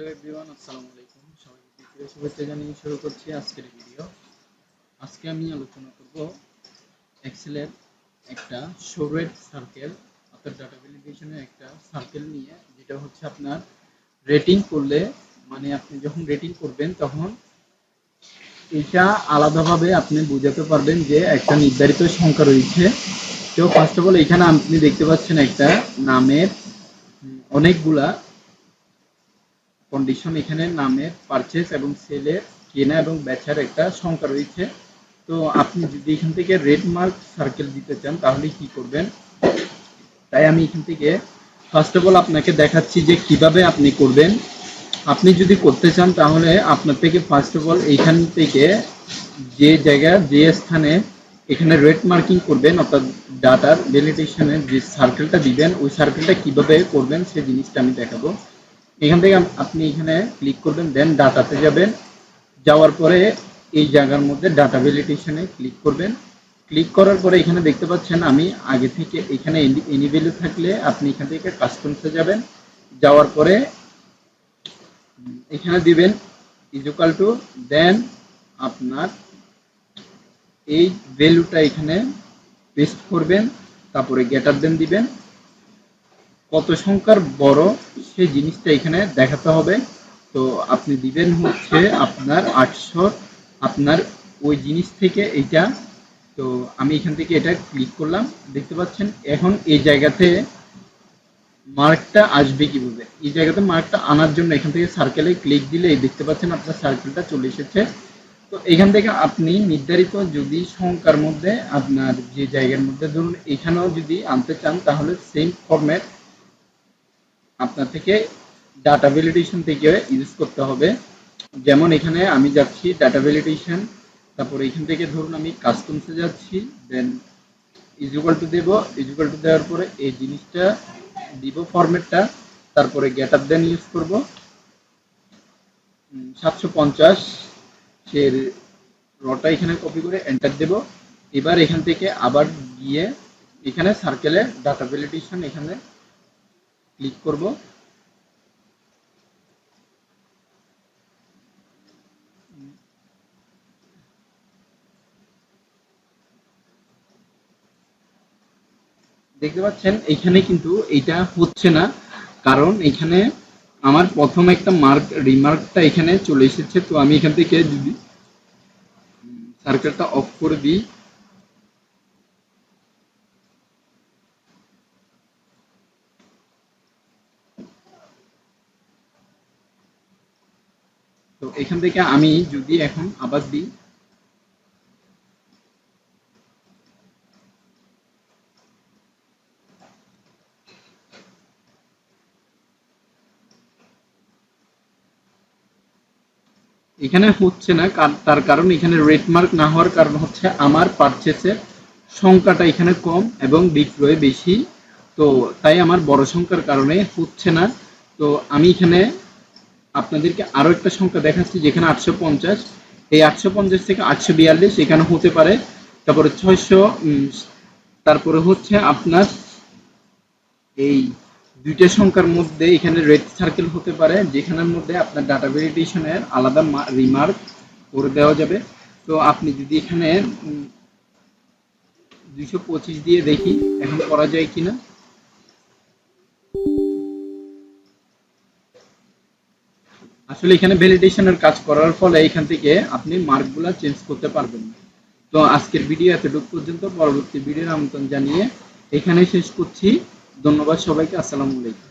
Hello everyone, আসসালামু আলাইকুম। সবাইকে তৃতীয় শুভেচ্ছা জানিয়ে শুরু করছি আজকের ভিডিও। আজকে আমি আলোচনা করব এক্সেলের একটা শোরেড সার্কেল অর্থাৎ ডাটা ভ্যালিডেশনের একটা সার্কেল নিয়ে, যেটা হচ্ছে আপনার রেটিং করলে, মানে আপনি যখন রেটিং করবেন তখন এটা আলাদাভাবে আপনি বোঝাতে পারবেন যে একটা নির্ধারিত সংখ্যা রয়েছে। তো ফার্স্ট অফ অল এখানে আপনি দেখতে পাচ্ছেন একটা নামের অনেকগুলা কন্ডিশন, এখানে নামের পারচেজ এবং সেলের কেনা এবং বেচার একটা সংখ্যা রয়েছে। তো আপনি যদি এখান থেকে রেড মার্ক সার্কেল দিতে চান তাহলে কি করবেন, তাই আমি এখান থেকে ফার্স্ট অফ অল আপনাকে দেখাচ্ছি যে কিভাবে আপনি করবেন। আপনি যদি করতে চান তাহলে আপনার থেকে ফার্স্ট অফ অল এইখান থেকে যে জায়গা যে স্থানে এখানে রেড মার্কিং করবেন অর্থাৎ ডাটার ভ্যালিডেশনের যে সার্কেলটা দিবেন, ওই সার্কেলটা কিভাবে করবেন সেই জিনিসটা আমি দেখাবো। এখান থেকে আপনি এখানে ক্লিক করবেন, দেন ডাটাতে যাবেন। যাওয়ার পরে এই জায়গার মধ্যে ডাটা ভ্যালিডেশনে ক্লিক করবেন। ক্লিক করার পরে এখানে দেখতে পাচ্ছেন আমি আগে থেকে এখানে এনি ভ্যালু থাকলে আপনি এখান থেকে কাস্টমসে যাবেন। যাওয়ার পরে এখানে দিবেন ইকুয়াল টু, দেন আপনার এই ভ্যালুটা এখানে পেস্ট করবেন, তারপরে গ্রেটার দেন দিবেন। কত সংখ্যার বড় সেই জিনিসটা এখানে দেখাতে হবে। তো আপনি দিবেন হচ্ছে আপনার 800, আপনার ওই জিনিস থেকে এইটা। তো আমি এখান থেকে এটা ক্লিক করলাম, দেখতে পাচ্ছেন এখন এই জায়গাতে মার্কটা আসবে কিভাবে। এই জায়গাতে মার্কটা আনার জন্য এখান থেকে সার্কেলে ক্লিক দিলে দেখতে পাচ্ছেন আপনার সার্কেলটা চলে এসেছে। তো এখান থেকে আপনি নির্ধারিত যদি সংখ্যার মধ্যে আপনার যে জায়গার মধ্যে ধরুন এখানেও যদি আনতে চান তাহলে সেম ফরম্যাট আপনার থেকে ডাটা ভ্যালিডেশন থেকে ইউজ করতে হবে। যেমন এখানে আমি যাচ্ছি ডাটা ভ্যালিডেশন, তারপরে এখান থেকে ধরুন আমি কাস্টমসে যাচ্ছি, দেন ইকুয়াল টু দেব। ইকুয়াল টু দেওয়ার পরে এই জিনিসটা দিব ফরম্যাটটা, তারপরে গ্রেটার দেন ইউজ করব 750, সে রটা এখানে কপি করে এন্টার দেব। এবার এখান থেকে আবার গিয়ে এখানে সার্কেলে ডাটা ভ্যালিডেশন এখানে ক্লিক করব। দেখতে পাচ্ছেন এখানে কিন্তু এটা হচ্ছে না, কারণ এখানে আমার প্রথম একটা রিমার্কটা এখানে চলে এসেছে। তো আমি এখান থেকে যদি সার্কেলটা অফ করে দিই, তো এখান থেকে আমি যদি এখন আবার দিই, এখানে হচ্ছে না। তার কারণ এখানে রেড মার্ক না হওয়ার কারণ হচ্ছে আমার পারচেসের সংখ্যাটা এখানে কম এবং বিক্রয় বেশি। তো তাই আমার বড় সংখ্যার কারণে হচ্ছে না। তো আমি এখানে আপনাদেরকে আরো একটা সংখ্যা দেখাচ্ছি যেখানে 850, এই 850 থেকে 842 এখানে হতে পারে। তারপরে 600, তারপরে হচ্ছে আপনার এই দুইটা সংখ্যার মধ্যে এখানে রেড সার্কেল হতে পারে, যেখানের মধ্যে আপনার ডাটা ভ্যালিডেশনের আলাদা রিমার্ক করে দেওয়া যাবে। তো আপনি যদি এখানে 225 দিয়ে দেখি এখন করা যায় কিনা। আসলে এখানে ভ্যালিডেশনের কাজ করার ফলে এখান থেকে আপনি মার্কগুলা চেঞ্জ করতে পারবেন না। তো আজকের ভিডিও এতটুকু পর্যন্ত, পরবর্তী ভিডিওর আমন্ত্রণ জানিয়ে এখানেই শেষ করছি। ধন্যবাদ সবাইকে, আসসালামু আলাইকুম।